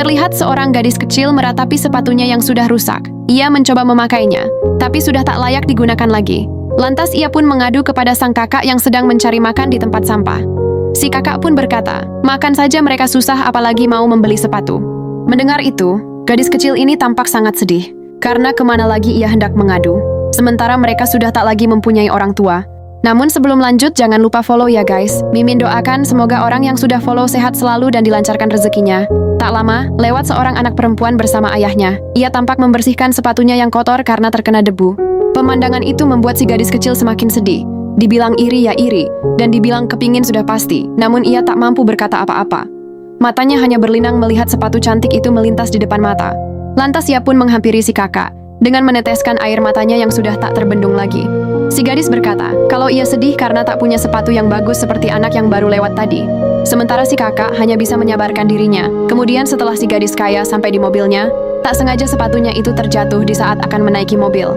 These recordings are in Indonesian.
Terlihat seorang gadis kecil meratapi sepatunya yang sudah rusak. Ia mencoba memakainya, tapi sudah tak layak digunakan lagi. Lantas ia pun mengadu kepada sang kakak yang sedang mencari makan di tempat sampah. Si kakak pun berkata, makan saja mereka susah apalagi mau membeli sepatu. Mendengar itu, gadis kecil ini tampak sangat sedih, karena kemana lagi ia hendak mengadu. Sementara mereka sudah tak lagi mempunyai orang tua. Namun sebelum lanjut, jangan lupa follow ya guys. Mimin doakan semoga orang yang sudah follow sehat selalu dan dilancarkan rezekinya. Tak lama, lewat seorang anak perempuan bersama ayahnya. Ia tampak membersihkan sepatunya yang kotor karena terkena debu. Pemandangan itu membuat si gadis kecil semakin sedih. Dibilang iri ya iri, dan dibilang kepingin sudah pasti. Namun ia tak mampu berkata apa-apa. Matanya hanya berlinang melihat sepatu cantik itu melintas di depan mata. Lantas ia pun menghampiri si kakak, dengan meneteskan air matanya yang sudah tak terbendung lagi. Si gadis berkata, kalau ia sedih karena tak punya sepatu yang bagus seperti anak yang baru lewat tadi. Sementara si kakak hanya bisa menyabarkan dirinya. Kemudian setelah si gadis kaya sampai di mobilnya, tak sengaja sepatunya itu terjatuh di saat akan menaiki mobil.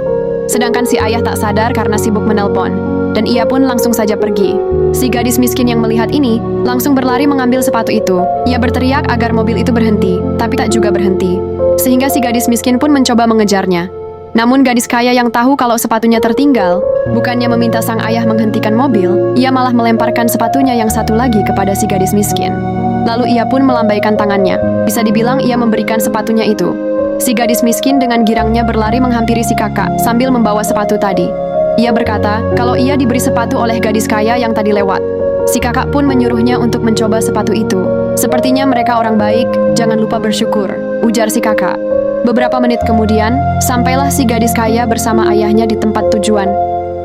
Sedangkan si ayah tak sadar karena sibuk menelpon, dan ia pun langsung saja pergi. Si gadis miskin yang melihat ini, langsung berlari mengambil sepatu itu. Ia berteriak agar mobil itu berhenti, tapi tak juga berhenti. Sehingga si gadis miskin pun mencoba mengejarnya. Namun gadis kaya yang tahu kalau sepatunya tertinggal, bukannya meminta sang ayah menghentikan mobil, ia malah melemparkan sepatunya yang satu lagi kepada si gadis miskin. Lalu ia pun melambaikan tangannya. Bisa dibilang ia memberikan sepatunya itu. Si gadis miskin dengan girangnya berlari menghampiri si kakak sambil membawa sepatu tadi. Ia berkata kalau ia diberi sepatu oleh gadis kaya yang tadi lewat. Si kakak pun menyuruhnya untuk mencoba sepatu itu. Sepertinya mereka orang baik, jangan lupa bersyukur, ujar si kakak. Beberapa menit kemudian, sampailah si gadis kaya bersama ayahnya di tempat tujuan.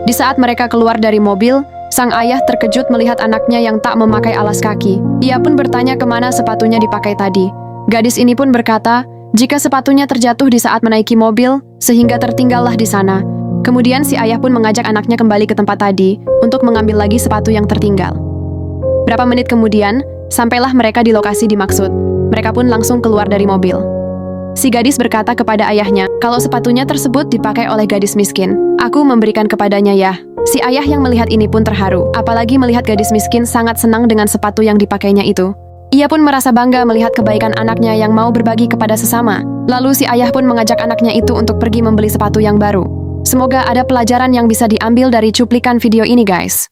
Di saat mereka keluar dari mobil, sang ayah terkejut melihat anaknya yang tak memakai alas kaki. Ia pun bertanya kemana sepatunya dipakai tadi. Gadis ini pun berkata, jika sepatunya terjatuh di saat menaiki mobil, sehingga tertinggallah di sana. Kemudian si ayah pun mengajak anaknya kembali ke tempat tadi, untuk mengambil lagi sepatu yang tertinggal. Berapa menit kemudian, sampailah mereka di lokasi dimaksud. Mereka pun langsung keluar dari mobil. Si gadis berkata kepada ayahnya, kalau sepatunya tersebut dipakai oleh gadis miskin, aku memberikan kepadanya ya. Si ayah yang melihat ini pun terharu, apalagi melihat gadis miskin sangat senang dengan sepatu yang dipakainya itu. Ia pun merasa bangga melihat kebaikan anaknya yang mau berbagi kepada sesama. Lalu si ayah pun mengajak anaknya itu untuk pergi membeli sepatu yang baru. Semoga ada pelajaran yang bisa diambil dari cuplikan video ini guys.